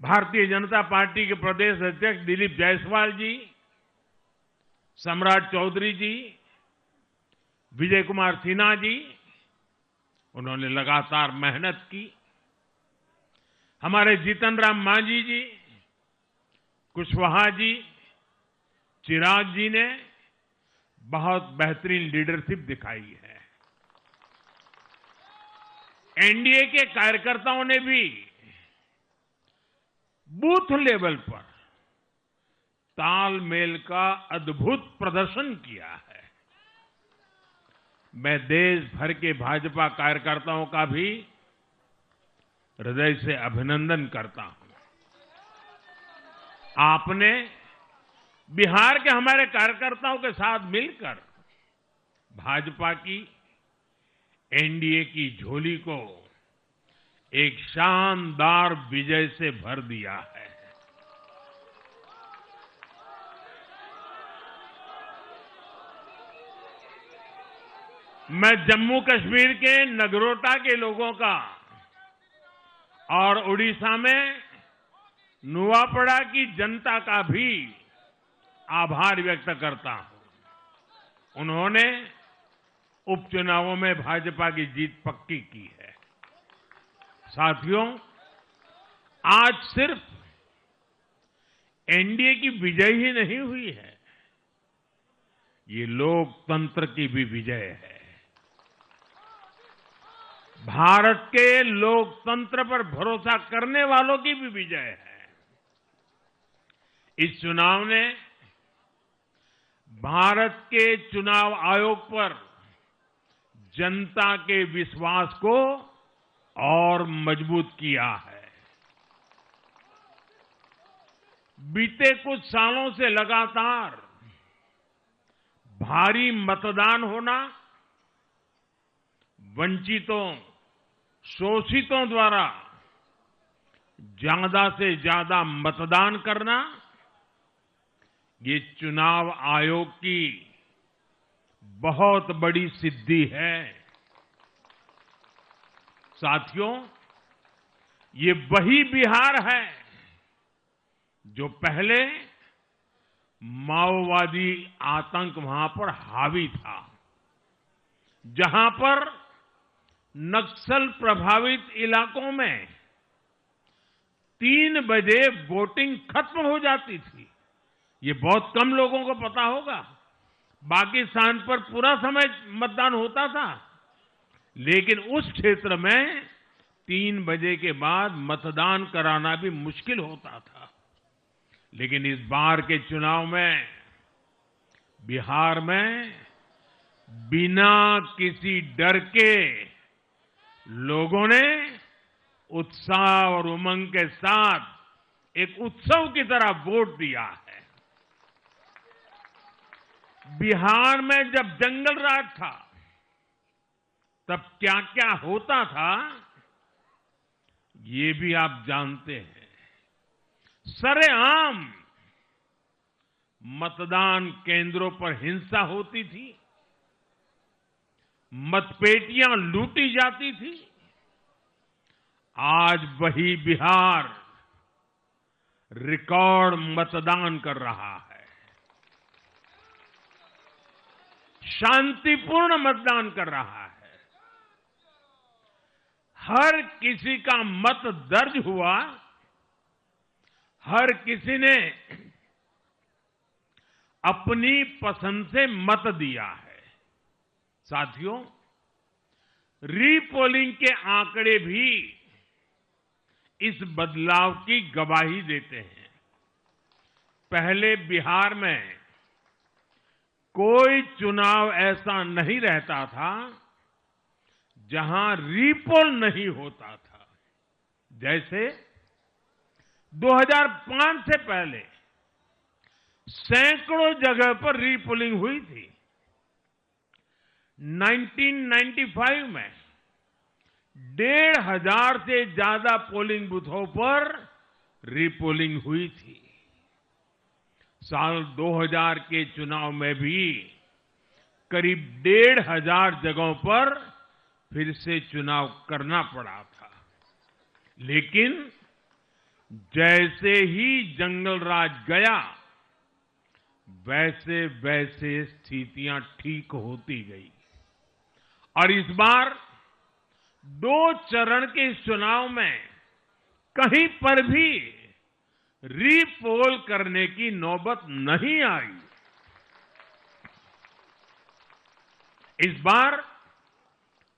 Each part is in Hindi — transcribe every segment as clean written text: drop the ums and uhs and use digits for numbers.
भारतीय जनता पार्टी के प्रदेश अध्यक्ष दिलीप जायसवाल जी, सम्राट चौधरी जी, विजय कुमार सिन्हा जी, उन्होंने लगातार मेहनत की। हमारे जीतन राम मांझी जी, कुशवाहा जी, चिराग जी ने बहुत बेहतरीन लीडरशिप दिखाई है। एनडीए के कार्यकर्ताओं ने भी बूथ लेवल पर तालमेल का अद्भुत प्रदर्शन किया है। मैं देश भर के भाजपा कार्यकर्ताओं का भी हृदय से अभिनंदन करता हूं। आपने बिहार के हमारे कार्यकर्ताओं के साथ मिलकर भाजपा की एनडीए की झोली को एक शानदार विजय से भर दिया है। मैं जम्मू कश्मीर के नगरोटा के लोगों का और उड़ीसा में नुआपड़ा की जनता का भी आभार व्यक्त करता हूं। उन्होंने उपचुनावों में भाजपा की जीत पक्की की है। साथियों, आज सिर्फ एनडीए की विजय ही नहीं हुई है, ये लोकतंत्र की भी विजय है। भारत के लोकतंत्र पर भरोसा करने वालों की भी विजय है। इस चुनाव ने भारत के चुनाव आयोग पर जनता के विश्वास को और मजबूत किया है। बीते कुछ सालों से लगातार भारी मतदान होना, वंचितों, शोषितों द्वारा ज्यादा से ज्यादा मतदान करना, ये चुनाव आयोग की बहुत बड़ी सिद्धि है। साथियों, ये वही बिहार है जो पहले माओवादी आतंक वहां पर हावी था, जहां पर नक्सल प्रभावित इलाकों में 3 बजे वोटिंग खत्म हो जाती थी। ये बहुत कम लोगों को पता होगा। बाकी स्थान पर पूरा समय मतदान होता था, लेकिन उस क्षेत्र में 3 बजे के बाद मतदान कराना भी मुश्किल होता था। लेकिन इस बार के चुनाव में बिहार में बिना किसी डर के लोगों ने उत्साह और उमंग के साथ एक उत्सव की तरह वोट दिया है। बिहार में जब जंगल राज था, तब क्या क्या होता था, ये भी आप जानते हैं। सरेआम मतदान केंद्रों पर हिंसा होती थी, मतपेटियां लूटी जाती थी। आज वही बिहार रिकॉर्ड मतदान कर रहा है। शांतिपूर्ण मतदान कर रहा है। हर किसी का मत दर्ज हुआ, हर किसी ने अपनी पसंद से मत दिया है। साथियों, रीपोलिंग के आंकड़े भी इस बदलाव की गवाही देते हैं। पहले बिहार में कोई चुनाव ऐसा नहीं रहता था जहां रीपोल नहीं होता था। जैसे 2005 से पहले सैकड़ों जगह पर रीपोलिंग हुई थी। 1995 में 1,500 से ज्यादा पोलिंग बूथों पर रीपोलिंग हुई थी। साल 2000 के चुनाव में भी करीब 1,500 जगहों पर फिर से चुनाव करना पड़ा था। लेकिन जैसे ही जंगल राज गया, वैसे वैसे स्थितियां ठीक होती गई और इस बार 2 चरण के इस चुनाव में कहीं पर भी रीपोल करने की नौबत नहीं आई। इस बार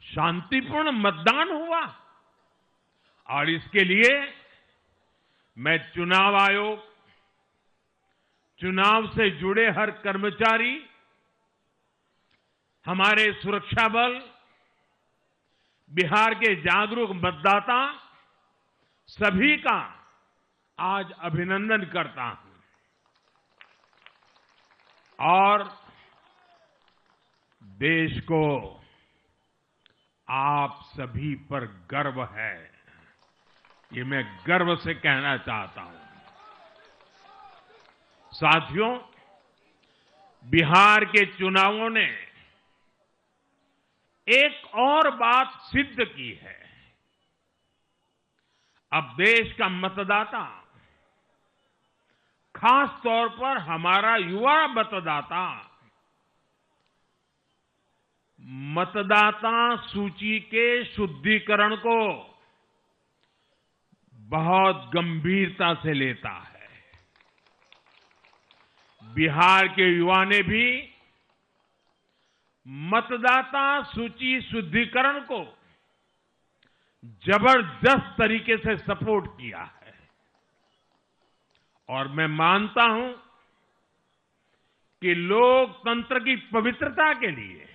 शांतिपूर्ण मतदान हुआ और इसके लिए मैं चुनाव आयोग, चुनाव से जुड़े हर कर्मचारी, हमारे सुरक्षा बल, बिहार के जागरूक मतदाता, सभी का आज अभिनंदन करता हूं और देश को आप सभी पर गर्व है, ये मैं गर्व से कहना चाहता हूं। साथियों, बिहार के चुनावों ने एक और बात सिद्ध की है। अब देश का मतदाता, खास तौर पर हमारा युवा मतदाता, मतदाता सूची के शुद्धिकरण को बहुत गंभीरता से लेता है। बिहार के युवा ने भी मतदाता सूची शुद्धिकरण को जबरदस्त तरीके से सपोर्ट किया है और मैं मानता हूं कि लोकतंत्र की पवित्रता के लिए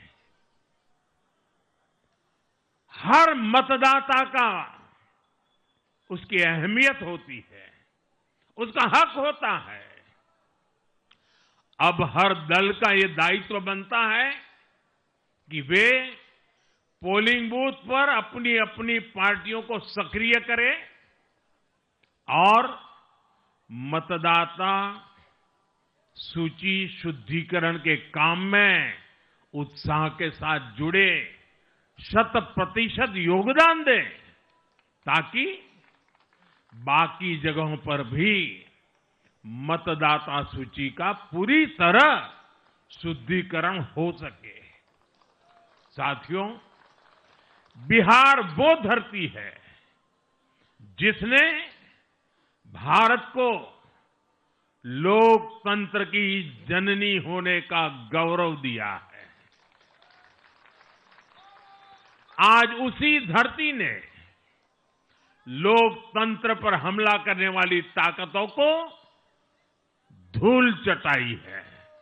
हर मतदाता का उसकी अहमियत होती है, उसका हक होता है। अब हर दल का ये दायित्व बनता है कि वे पोलिंग बूथ पर अपनी अपनी पार्टियों को सक्रिय करें और मतदाता सूची शुद्धिकरण के काम में उत्साह के साथ जुड़े, 100% योगदान दें ताकि बाकी जगहों पर भी मतदाता सूची का पूरी तरह शुद्धिकरण हो सके। साथियों, बिहार वो धरती है जिसने भारत को लोकतंत्र की जननी होने का गौरव दिया है। आज उसी धरती ने लोकतंत्र पर हमला करने वाली ताकतों को धूल चटाई है।